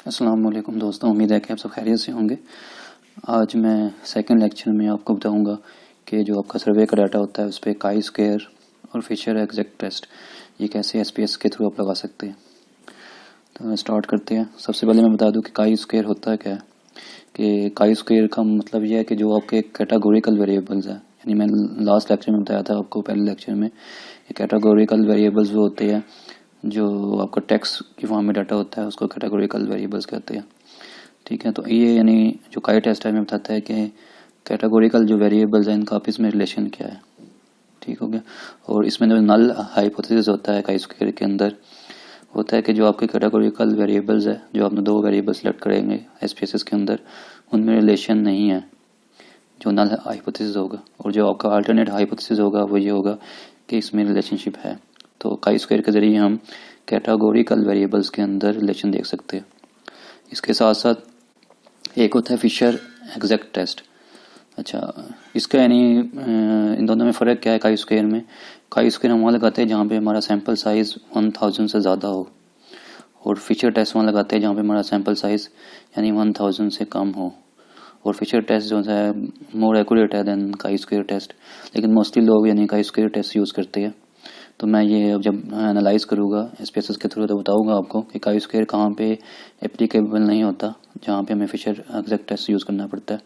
अस्सलाम वालेकुम दोस्तों, उम्मीद है कि आप सब खैरियत से होंगे। आज मैं सेकंड लेक्चर में आपको बताऊंगा कि जो आपका सर्वे का डाटा होता है उस पर काई स्क्वायर और फिशर एग्जैक्ट टेस्ट ये कैसे एसपीएस के थ्रू आप लगा सकते हैं। तो स्टार्ट करते हैं। सबसे पहले मैं बता दूं कि काई स्क्वायर होता है क्या है। कि काई स्क्वायर का मतलब यह है कि जो आपके कैटेगोरिकल वेरिएबल्स हैं, यानी मैं लास्ट लेक्चर में बताया था आपको, पहले लेक्चर में, ये कैटेगोरिकल वेरिएबल्स वो होते हैं जो आपका टेक्स्ट की फॉर्म में डाटा होता है, उसको कैटेगोरिकल वेरिएबल्स कहते हैं। ठीक है, तो ये यानी जो काई टेस्ट है हमें बताता है कि कैटेगोरिकल जो वेरिएबल्स हैं इनका आपस में रिलेशन क्या है। ठीक हो गया। और इसमें जो नल हाइपोथेसिस होता है काई स्क्वायर के अंदर होता है कि जो आपके कैटेगोरिकल वेरिएबल्स है, जो आपने दो वेरिएबल सेलेक्ट करेंगे एसपीएस के अंदर, उनमें रिलेशन नहीं है, जो नल हाइपोथेसिस होगा। और जो आपका अल्टरनेट हाइपोथेसिस होगा वो ये होगा कि इसमें रिलेशनशिप है। तो काई स्क्वायर के जरिए हम कैटेगोरिकल वेरिएबल्स के अंदर रिलेशन देख सकते हैं। इसके साथ साथ एक होता है फिशर एग्जैक्ट टेस्ट। अच्छा, इसका यानी इन दोनों में फ़र्क क्या है। काई स्क्वायर में, काई स्क्वायर हम वहाँ लगाते हैं जहाँ पे हमारा सैम्पल साइज़ 1000 से ज़्यादा हो, और फिशर टेस्ट वहाँ लगाते हैं जहाँ पे हमारा सैम्पल साइज़ यानी 1000 से कम हो। और फिशर टेस्ट जो है मोर एक्यूरेट है देन काई स्क्वायर टेस्ट, लेकिन मोस्टली लोग यानी काई स्क्वायर टेस्ट यूज़ करते हैं। तो मैं ये अब जब एनालाइज करूँगा एसपीएस के थ्रू तो बताऊँगा आपको कि काई स्क्वायर कहाँ पे एप्लीकेबल नहीं होता, जहाँ पे हमें फिशर एग्जैक्ट टेस्ट यूज़ करना पड़ता है।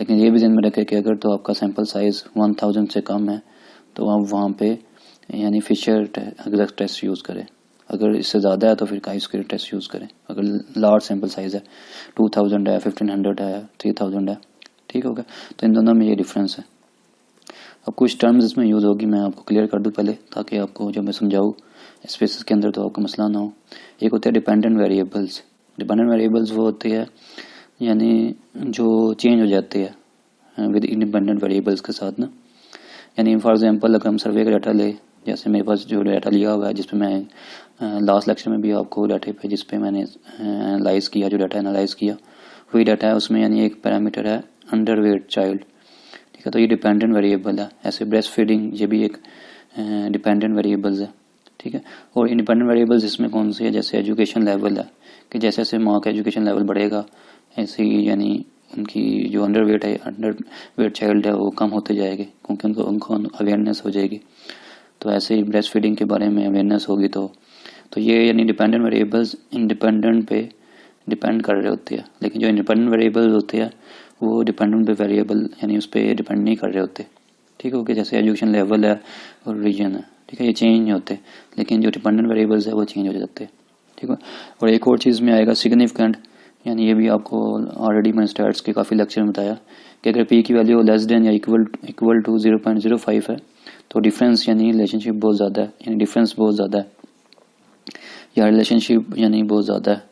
लेकिन ये भी ध्यान में रखें कि अगर तो आपका सैम्पल साइज़ 1000 से कम है तो आप वहाँ पे यानी फिशर एग्जैक्ट टेस्ट यूज़ करें। अगर इससे ज़्यादा है तो फिर काई स्क्वायर टेस्ट यूज़ करें। अगर लार्ज सैम्पल साइज़ है, 2000 है, 1500 है, 3000 है, ठीक हो गया। तो इन दोनों में ये डिफरेंस है। अब कुछ टर्म्स इसमें यूज़ होगी, मैं आपको क्लियर कर दूं पहले, ताकि आपको जब मैं समझाऊँ स्पेसेस के अंदर तो आपको मसला ना हो। एक होते हैं डिपेंडेंट वेरिएबल्स। डिपेंडेंट वेरिएबल्स वो होती है यानी जो चेंज हो जाते हैं विद इंडिपेंडेंट वेरिएबल्स के साथ ना। यानी फॉर एग्जांपल अगर हम सर्वे का डाटा ले, जैसे मेरे पास जो डाटा लिया हुआ है जिस पे मैं लास्ट लेक्चर में भी आपको डाटे पे जिस पे मैंने एनालाइज़ किया, जो डाटा एनालाइज़ किया वही डाटा है, उसमें यानी एक पैरामीटर है अंडरवेट चाइल्ड। ठीक है, तो ये डिपेंडेंट वेरिएबल है। ऐसे ब्रेस्ट फीडिंग ये भी एक डिपेंडेंट वेरिएबल्स है। ठीक है, और इंडिपेंडेंट वेरिएबल्स इसमें कौन सी है, जैसे एजुकेशन लेवल है, कि जैसे जैसे माँ का एजुकेशन लेवल बढ़ेगा ऐसे ही यानी उनकी जो अंडरवेट चाइल्ड है वो कम होते जाएगी, क्योंकि उनको अवेयरनेस हो जाएगी। तो ऐसे ही ब्रेस्ट फीडिंग के बारे में अवेयरनेस होगी तो ये यानी डिपेंडेंट वेरिएबल्स इंडिपेंडेंट पे डिपेंड कर रहे होते हैं। लेकिन जो इंडिपेंडेंट वेरिएबल्स होते हैं वो डिपेंडेंट पे वेरिएबल यानी उस पर डिपेंड नहीं कर रहे होते। ठीक है, जैसे एजुकेशन लेवल है और रीजन है, ठीक है, ये चेंज नहीं होते, लेकिन जो डिपेंडेंट वेरिएबल्स है वो चेंज हो जाते हैं। ठीक है, और एक और चीज़ में आएगा सिग्निफिकेंट, यानी ये भी आपको ऑलरेडी मैंने स्टैट्स के काफ़ी लेक्चर में बताया कि अगर पी की वैल्यू लेस देन या इक्वल टू 0.05 है तो डिफरेंस यानी रिलेशनशिप बहुत ज़्यादा है, यानी डिफरेंस बहुत ज़्यादा है या रिलेशनशिप यानी बहुत ज़्यादा है।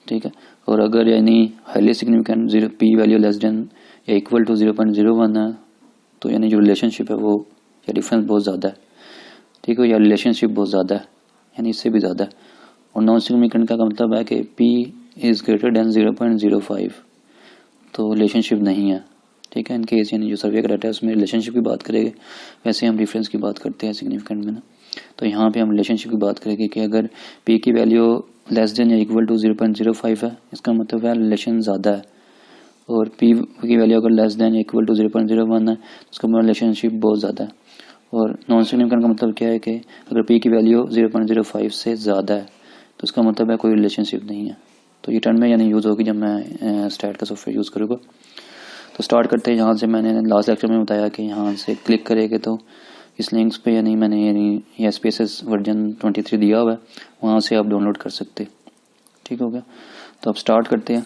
ठीक है, और अगर यानी highly significant P value less than या इक्वल टू 0.01 है तो यानी जो रिलेशनशिप है वो या डिफरेंस बहुत ज़्यादा है। ठीक है, या रिलेशनशिप बहुत ज़्यादा है यानी इससे भी ज़्यादा है। और नॉन सिग्निफिकेंट का मतलब है कि पी इज़ ग्रेटर देन 0.05 तो रिलेशनशिप नहीं है। ठीक है, इन केस यानी जो सर्वे का डाटा है उसमें रिलेशनशिप की बात करेंगे, वैसे हम डिफरेंस की बात करते हैं सिग्निफिकेंट में ना। तो यहाँ पे हम रिलेशनशिप की बात करेंगे कि अगर पी की वैल्यू लेस देन या इक्वल टू 0.05 है, इसका मतलब है रिलेशन ज़्यादा है। और पी की वैल्यू अगर लेस देन या इक्वल टू 0.01 है तो उसका मतलब रिलेशनशिप बहुत ज़्यादा है। और नॉन सिग्निफिकेंट का मतलब क्या है कि अगर पी की वैल्यू 0.05 से ज़्यादा है तो उसका मतलब है कोई रिलेशनशिप नहीं है। तो ये टर्म में यानी यूज़ होगी जब मैं स्टैट का सॉफ्टवेयर यूज़ करूँगा। तो स्टार्ट करते हैं यहाँ से। मैंने लास्ट लेक्चर में बताया कि यहाँ से क्लिक करेंगे तो इस लिंक्स पे यानी एसपीएस वर्जन 23 दिया हुआ है, वहाँ से आप डाउनलोड कर सकते। ठीक हो गया, तो अब स्टार्ट करते हैं।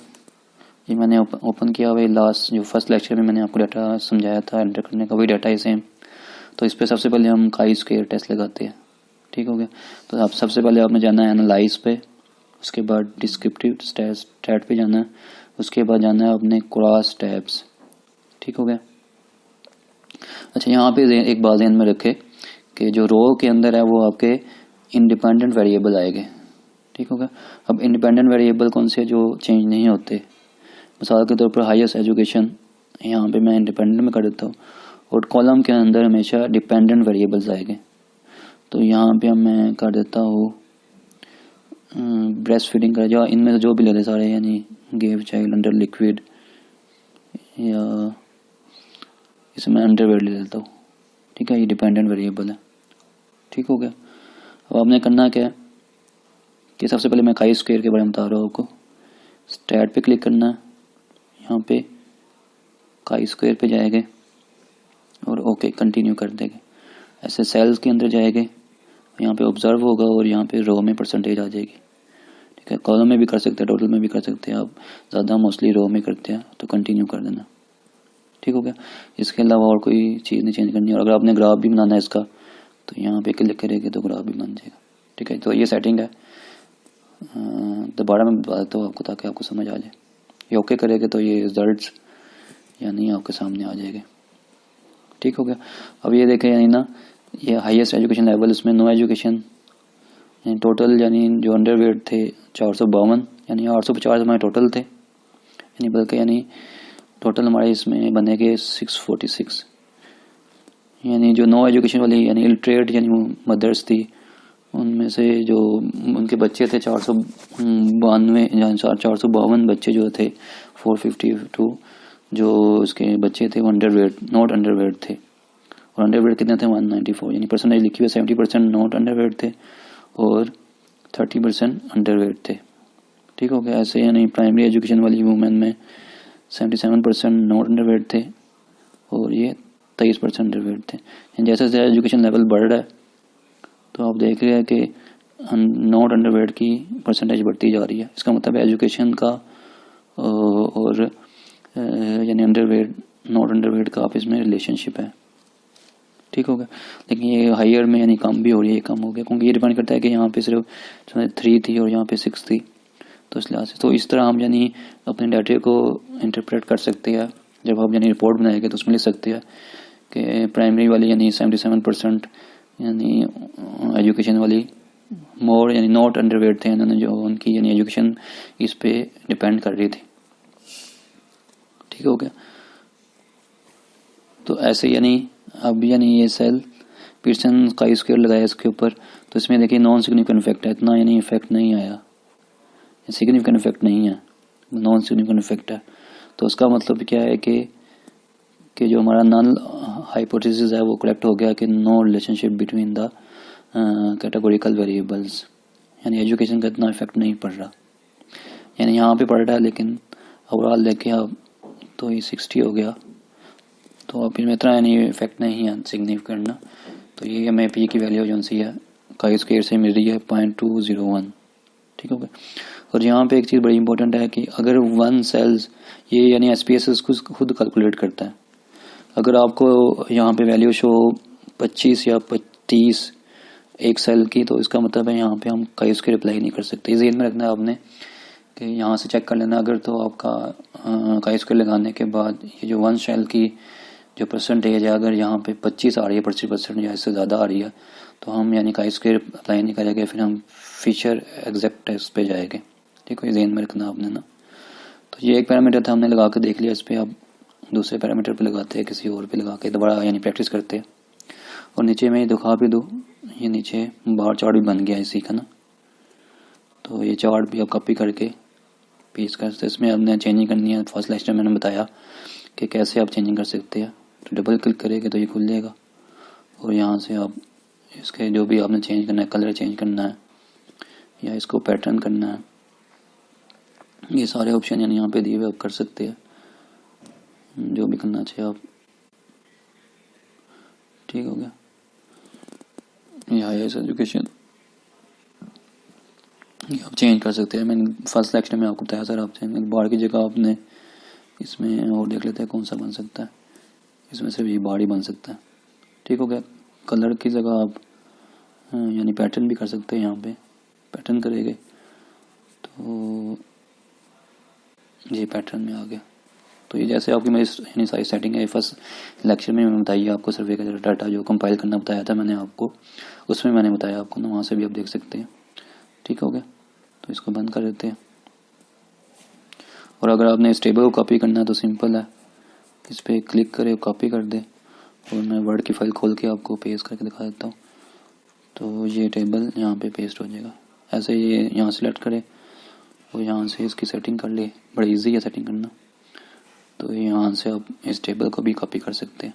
ये मैंने ओपन किया हुआ है, लास्ट जो फर्स्ट लेक्चर में मैंने आपको डाटा समझाया था एंटर करने का, वही डाटा है सेम। तो इस पर सबसे पहले हम काई स्क्वायर टेस्ट लगाते हैं। ठीक हो गया, तो आप सबसे पहले आपने जाना है एनालाइज पे, उसके बाद डिस्क्रिप्टिव स्टैट पे जाना है, उसके बाद जाना है अपने क्रॉस टैब्स। ठीक हो गया। अच्छा, यहाँ पे एक बात ध्यान में रखें कि जो रो के अंदर है वो आपके इंडिपेंडेंट वेरिएबल आएंगे। ठीक हो गया। अब इंडिपेंडेंट वेरिएबल कौन से जो चेंज नहीं होते, मिसाल के तौर पर हाईएस्ट एजुकेशन यहाँ पे मैं इंडिपेंडेंट में कर देता हूँ, और कॉलम के अंदर हमेशा डिपेंडेंट वेरिएबल्स आएंगे। तो यहाँ पे मैं कर देता हूँ ब्रेस्ट फीडिंग करा, जो इनमें से जो भी ले ले सारे, यानी गेव चाइल्ड अंडर लिक्विड, या इसमें अंडरवेयर ले लेता हूँ। ठीक है, ये डिपेंडेंट वेरिएबल है। ठीक हो गया। अब आपने करना क्या है कि सबसे पहले मैं काई स्क्वायर के बारे में बता रहा हूँ आपको। स्टैट पे क्लिक करना है, यहाँ पे काई स्क्वायर पे जाएंगे और ओके कंटिन्यू कर देंगे। ऐसे सेल्स के अंदर जाएंगे, यहाँ पे ऑब्जर्व होगा और यहाँ पे रो में परसेंटेज आ जाएगी। ठीक है, कॉलम में भी कर सकते हैं, टोटल में भी कर सकते हैं, आप ज़्यादा मोस्टली रो में करते हैं तो कंटिन्यू कर देना। ठीक हो गया। इसके अलावा और कोई चीज़ नहीं चेंज करनी है। और अगर आपने ग्राफ भी बनाना है इसका तो यहाँ पे क्लिक करेंगे तो ग्राफ भी बन जाएगा। ठीक है, तो ये सेटिंग है। दोबारा मैं बता देता हूँ आपको ताकि आपको समझ आ जाए। ये ओके करेंगे तो ये रिजल्ट्स यानी आपके सामने आ जाएंगे। ठीक हो गया। अब ये देखें यानी ना, ये हाईएस्ट एजुकेशन लेवल, इसमें नो एजुकेशन, यानी टोटल यानी जो अंडरवेयर थे 452, यानी 850 हमारे टोटल थे, यानी बल्कि यानी टोटल हमारे इसमें बनेंगे 646। यानी जो नो एजुकेशन वाली यानी इलिटरेट यानी मदर्स थी, उनमें से जो उनके बच्चे थे 452 बच्चे जो थे, 452 जो उसके बच्चे थे वो अंडरवेयर नॉट अंडरवेयर थे। और अंडरवेयर कितने थे 194, यानी परसेंटेज लिखी हुई 70% नॉट अंडरवेयर थे और 30% अंडरवेयर थे। ठीक हो गया। ऐसे यानी प्राइमरी एजुकेशन वाली वुमेन में 77% नॉट अंडरवेयर थे और ये 23% अंडरवेयर थे। जैसे जैसे एजुकेशन लेवल बढ़ रहा है तो आप देख रहे हैं कि नॉट अंडरवेयर की परसेंटेज बढ़ती जा रही है। इसका मतलब एजुकेशन का और यानी अंडरवेयर नॉट अंडरवेयर का आपस में रिलेशनशिप है। ठीक हो गया। लेकिन ये हायर में यानी कम भी हो रही है, ये कम हो गया क्योंकि ये डिपेंड करता है कि यहाँ पे सिर्फ 3 थी और यहाँ पे 6 थी, तो इस लिहाज से तो इस तरह हम यानी अपने डाटे को इंटरप्रेट कर सकते हैं। जब आप यानी रिपोर्ट बनाएंगे तो उसमें लिख सकते हैं कि प्राइमरी वाली यानी 77% यानी एजुकेशन वाली मोर यानी नॉट अंडरवेयर थे, इन्होंने जो उनकी यानी एजुकेशन इस पे डिपेंड कर रही थी। ठीक हो गया। तो ऐसे यानी अब यानी ये सेल पियर्सन काई स्क्वायर लगाया इसके ऊपर, तो इसमें देखिए नॉन सिग्निफिकेंट इफेक्ट है, इतना यानी इफेक्ट नहीं आया, सिग्निफिकेंट इफेक्ट नहीं है, नॉन सिग्निफिकेंट इफेक्ट है। तो उसका मतलब क्या है कि जो हमारा नल हाइपोथेसिस है वो करेक्ट हो गया कि no relationship between the categorical variables, यानी एजुकेशन का इतना इफेक्ट नहीं पड़ रहा, यानी यहाँ पे पड़ रहा है लेकिन ओवरऑल देखे आप तो ये 60 हो गया, तो अब इनमें इतना यानी इफेक्ट नहीं है सिग्निफिकेंट ना। तो ये हमें पी की वैल्यू जो सी है काई स्क्वायर से मिल रही है 0.201। ठीक हो गया। और यहाँ पे एक चीज़ बड़ी इंपॉर्टेंट है कि अगर 1 सेल्स ये यानी एसपीएस को खुद कैलकुलेट करता है, अगर आपको यहाँ पे वैल्यू शो 25 या 30 एक सेल की, तो इसका मतलब है यहाँ पे हम काई स्क्वायर अप्लाई नहीं कर सकते। ज़हन में रखना है आपने कि यहाँ से चेक कर लेना, अगर तो आपका काई स्क्वायर लगाने के बाद ये जो 1 सेल की जो परसेंटेज है अगर यहाँ पे 25 आ रही है 25% या इससे ज़्यादा आ रही है तो हम यानी काई स्क्वायर अप्लाई नहीं करेंगे, फिर हम फीचर एग्जैक्ट टेस्ट पे जाएंगे। ठीक है, ज़हन में रखना आपने ना। तो ये एक पैरामीटर था, हमने लगा के देख लिया, इस पर आप दूसरे पैरामीटर पे लगाते हैं, किसी और पे लगा के दोबारा यानी प्रैक्टिस करते हैं। और नीचे में दिखा भी दूँ, ये नीचे बार चार्ट भी बन गया इसी का ना, तो ये चार्ट भी आप कॉपी करके पेस्ट कर सकते हैं। इसमें आपने चेंजिंग करनी है, फर्स्ट लेक्चर मैंने बताया कि कैसे आप चेंजिंग कर सकते हैं। तो डबल क्लिक करेंगे तो ये खुल जाएगा और यहाँ से आप इसके जो भी आपने चेंज करना है, कलर चेंज करना है या इसको पैटर्न करना है, ये सारे ऑप्शन यानी यहाँ पे दिए हुए आप कर सकते हैं, जो भी करना चाहिए आप। ठीक हो गया। ये हायर एजुकेशन आप चेंज कर सकते हैं। मैंने फर्स्ट लेक्चर में आपको बताया सर आप चेंज बार की जगह आपने इसमें और देख लेते हैं कौन सा बन सकता है, इसमें से भी बार ही बन सकता है। ठीक हो गया। कलर की जगह आप यानी पैटर्न भी कर सकते हैं, यहाँ पे पैटर्न करेंगे तो ये पैटर्न में आ गया। तो ये जैसे आपकी मेरी यानी सारी सेटिंग है। फर्स्ट लेक्चर में मैंने बताई आपको सर्वे का डाटा जो कंपाइल करना बताया था मैंने आपको, उसमें मैंने बताया आपको ना, वहाँ से भी आप देख सकते हैं। ठीक हो गया। तो इसको बंद कर देते हैं। और अगर आपने इस टेबल को कॉपी करना है तो सिंपल है, इस पर क्लिक करें कॉपी कर दे और मैं वर्ड की फाइल खोल के आपको पेस्ट करके दिखा देता हूँ। तो ये टेबल यहाँ पे पेस्ट हो जाएगा, ऐसे ये यहाँ सेलेक्ट करें और यहाँ से इसकी सेटिंग कर ले, बड़ा इजी है सेटिंग करना। तो यहाँ से आप इस टेबल को भी कॉपी कर सकते हैं।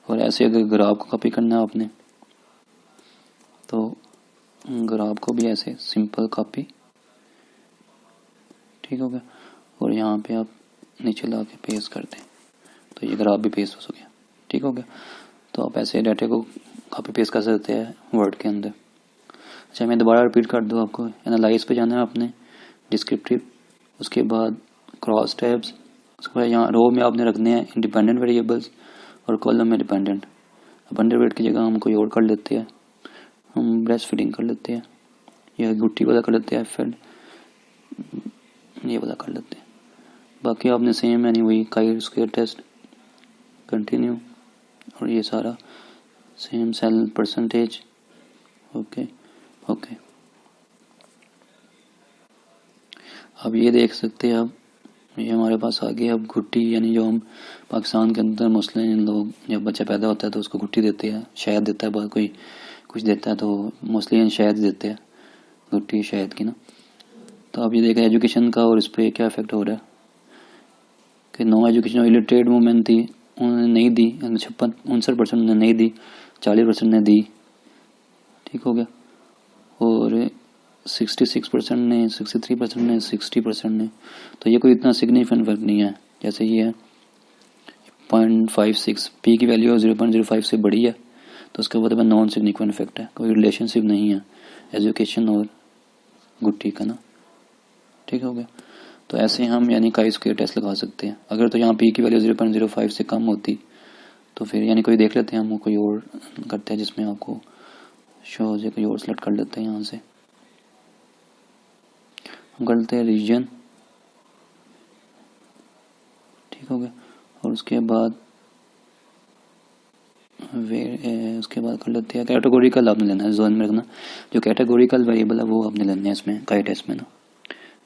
और ऐसे अगर ग्राफ को कॉपी करना है आपने तो ग्राफ को भी ऐसे सिंपल कॉपी, ठीक हो गया। और यहाँ पे आप नीचे ला के पेस्ट कर दें तो ये ग्राफ भी पेस्ट हो गया, ठीक हो गया। तो आप ऐसे डाटा को कॉपी पेस्ट कर सकते हैं वर्ड के अंदर। अच्छा मैं दोबारा रिपीट कर दूँ आपको, एनालाइज पे जाना है आपने, डिस्क्रिप्टिव, उसके बाद क्रॉस टैब्स, उसके बाद यहाँ रो में आपने रखने हैं इंडिपेंडेंट वेरिएबल्स और कॉलम में डिपेंडेंट। अब अंडरवेट की जगह हम कोई और कर लेते हैं, हम ब्रेस्ट फीडिंग कर लेते हैं या गुट्टी वाला कर लेते हैं, फेड ये वाला कर लेते हैं। बाकी आपने सेम यानी वही काई स्क्वायर टेस्ट कंटिन्यू और ये सारा same sale percentage, okay okay. अब ये देख सकते हैं, अब ये हमारे पास आ गया। अब गुट्टी यानी जो हम पाकिस्तान के अंदर मुस्लिम लोग जब बच्चा पैदा होता है तो उसको गुट्टी देते हैं, शहद देता है, बहुत कोई कुछ देता है तो मुस्लिम शहद देते हैं, गुट्टी शहद की ना। तो अब ये देखें एजुकेशन का और इस पर क्या इफेक्ट हो रहा है कि नो एजुकेशन इलिटरेट वूमेन थी, उन्होंने नहीं दी, 59% ने नहीं दी, 40% ने दी, ठीक हो गया। और 66% ने, 63% ने, 60% ने। तो ये कोई इतना सिग्निफिकेंट फर्क नहीं है। जैसे ये है 0.56, पी की वैल्यू 0.05 से बड़ी है तो उसके बाद नॉन सिग्निफिकेंट इफेक्ट है, कोई रिलेशनशिप नहीं है एजुकेशन और गुट्टी का ना, ठीक हो गया। तो ऐसे हम यानी काई स्क्वायर टेस्ट लगा सकते हैं। अगर तो यहाँ पी की वैल्यू 0.05 से कम होती तो फिर यानी कोई देख लेते हैं, हम कोई और करते हैं जिसमें आपको शो हो जाए, कोई और सेलेक्ट कर लेते हैं। यहाँ से हम कर लेते हैं रीजन, ठीक हो गया। और उसके बाद कर लेते हैं कैटेगोरिकल, आपने लेना है जोन में रखना, जो कैटेगोरिकल वेरिएबल है वो आपने लेना है इसमें काई टेस्ट में ना।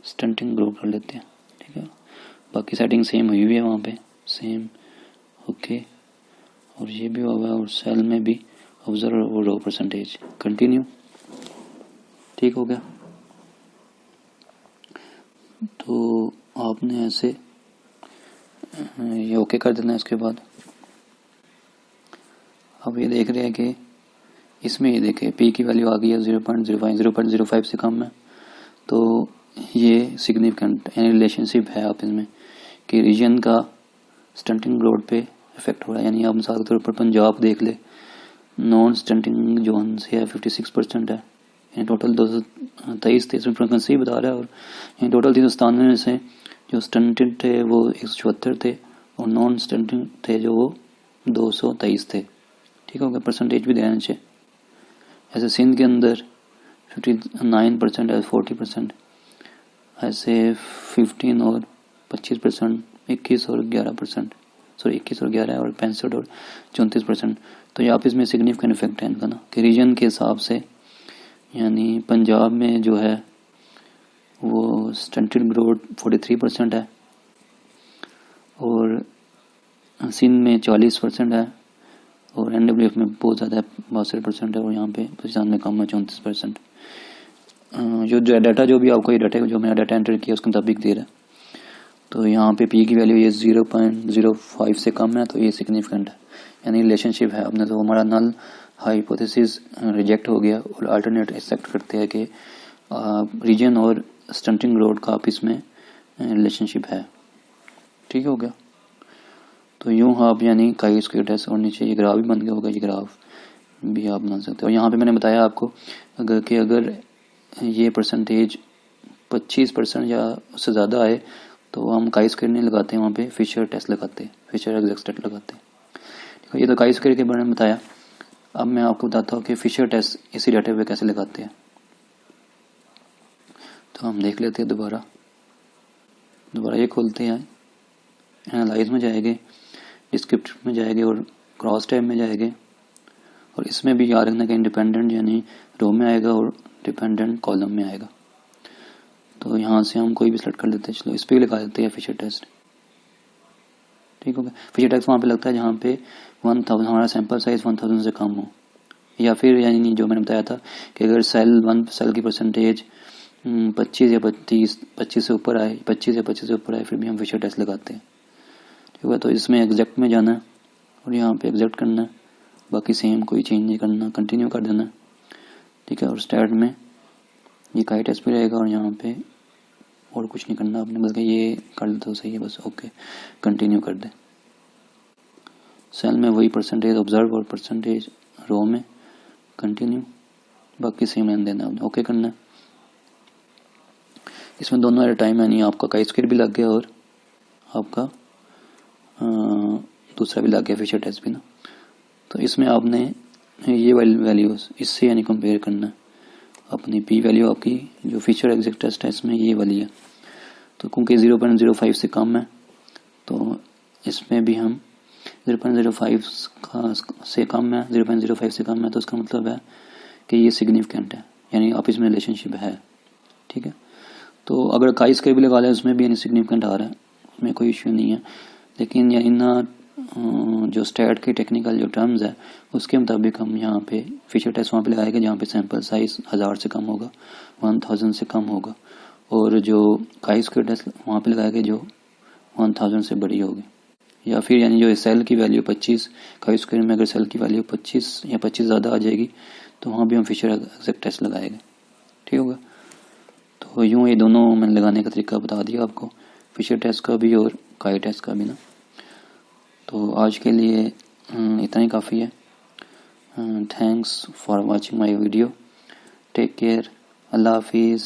स्टंटिंग ग्रुप कर लेते हैं, ठीक है। बाकी सेटिंग सेम हुई हुई है वहाँ पे, सेम ओके। और ये भी हुआ है, और सेल में भी ऑब्जर्व और रो परसेंटेज कंटिन्यू, ठीक हो गया। तो आपने ऐसे ये ओके कर देना है। इसके बाद अब ये देख रहे हैं कि इसमें ये देखें पी की वैल्यू आ गई है 0.05 से कम है, तो ये सिग्निफिकेंट यानी रिलेशनशिप है आप इसमें कि रीजन का स्टंटिंग ग्रोथ पे इफेक्ट हो रहा है। यानी आप मिसाल के तौर पर पंजाब देख ले, नॉन स्टंटिंग जोन से है 56% है, यानी टोटल 223 थे, इसमें फ्रिक्वेंसी बता रहा है। और यानी टोटल 397 में से जो स्टंटेड थे वो 174 थे और नॉन स्टंटिंग थे जो वो 223 थे, ठीक हो गया। परसेंटेज भी देना चाहिए। ऐसे सिंध के अंदर 59% है, 40%, ऐसे 15 और 25%, 21 और 11%, सॉरी 21 और 11 और 65 और 34%। तो यहाँ पे इसमें सिग्निफिकेंट इफेक्ट है इनका ना कि रीजन के हिसाब से, यानी पंजाब में जो है वो स्टंटेड ग्रोथ 43% है और सिंध में 40% है और NWF में बहुत ज़्यादा है 62% है और यहाँ पे पाकिस्तान में कम है 34%। जो डाटा जो भी आपको ये डाटा जो मैंने डाटा एंटर किया उसके मुताबिक दे रहा है। तो यहाँ पे पी की वैल्यू ये 0.05 से कम है तो ये सिग्निफिकेंट है, यानी रिलेशनशिप है। अपने तो हमारा नल हाइपोथेसिस रिजेक्ट हो गया और अल्टरनेट एक्सेप्ट करते हैं कि रीजन और स्टंटिंग ग्रोथ का आपस में रिलेशनशिप है, ठीक हो गया। तो यूँ आप यानी काई स्क्वायर टेस्ट और नीचे ये ग्राफ भी बन गया होगा, ये ग्राफ भी आप बना सकते हो। और यहाँ पे मैंने बताया आपको अगर ये परसेंटेज 25% या उससे ज़्यादा आए तो हम काई स्क्वायर नहीं लगाते हैं, वहाँ पे फिशर टेस्ट लगाते हैं, फिशर एग्जैक्ट टेस्ट लगाते हैं, ठीक है। ये तो काई स्क्वायर के बारे में बताया। अब मैं आपको बताता हूँ कि फिशर टेस्ट इसी डाटा पे कैसे लगाते हैं। तो हम देख लेते हैं दोबारा ये खोलते हैं, एनालाइज में जाएंगे, डिस्क्रिप्टिव में जाएंगे और क्रॉस टैब में जाएंगे। और इसमें भी याद रखना कि इंडिपेंडेंट यानी रो में आएगा और डिपेंडेंट कॉलम में आएगा। तो यहाँ से हम कोई भी सेलेक्ट कर लेते हैं, चलो इस पर लगा देते हैं फिशर टेस्ट, ठीक हो गया। फिशर टेस्ट वहाँ पे लगता है जहाँ पे 1000 हमारा सैंपल साइज 1000 से कम हो, या फिर यानी जो मैंने बताया था कि अगर सेल की परसेंटेज 25 या 25 से ऊपर आए, 25 या 25 से ऊपर आए, फिर भी हम फिशर टेस्ट लगाते हैं। ठीक है, तो इसमें एग्जैक्ट में जाना है और यहाँ पे एग्जैक्ट करना है, बाकी सेम, कोई चेंज नहीं करना, कंटिन्यू कर देना है। ठीक है, और स्टार्ट में ये काई टेस्ट भी रहेगा और यहाँ पे और कुछ नहीं करना आपने, बल्कि ये कर दे तो सही है बस। ओके, कंटिन्यू कर दे। सेल में वही परसेंटेज ऑब्जर्व और परसेंटेज रो में कंटिन्यू, बाकी सेम रहने देना आपने, ओके करना है। इसमें दोनों एट अ टाइम, यानी आपका काई स्क्वायर भी लग गया और आपका दूसरा भी लग गया फिशर टेस्ट भी ना। तो इसमें आपने ये वैल्यूज इससे यानी कंपेयर करना है। अपनी पी वैल्यू आपकी जो फिशर एग्जैक्ट टेस्ट है इसमें ये वाली है, तो क्योंकि 0.05 से कम है तो इसमें भी हम 0.05 से कम है, 0.05 से कम है, तो इसका मतलब है कि ये सिग्निफिकेंट है, यानी आप इसमें रिलेशनशिप है। ठीक है, तो अगर काई स्क्वायर भी लगा लें उसमें भी यानी सिग्निफिकेंट आ रहा है, उसमें कोई इश्यू नहीं है। लेकिन इन जो स्टैट के टेक्निकल जो टर्म्स है उसके मुताबिक हम यहाँ पे फिशर टेस्ट वहाँ पे लगाएंगे जहाँ पे सैंपल साइज 1000 से कम होगा, 1000 से कम होगा, और जो काई स्क्वायर टेस्ट वहाँ पे लगाएंगे जो 1000 से बड़ी होगी। या फिर यानी जो सेल की वैल्यू 25, काई स्क्वायर में अगर सेल की वैल्यू 25 या 25 ज़्यादा आ जाएगी तो वहाँ भी हम फिशर एग्जैक्ट टेस्ट लगाएंगे। ठीक होगा, तो यूँ ये दोनों मैंने लगाने का तरीका बता दिया आपको, फिशर टेस्ट का भी और काई टेस्ट का भी ना। तो आज के लिए इतना ही काफ़ी है। Thanks for watching my video, take care, अल्लाह हाफिज़।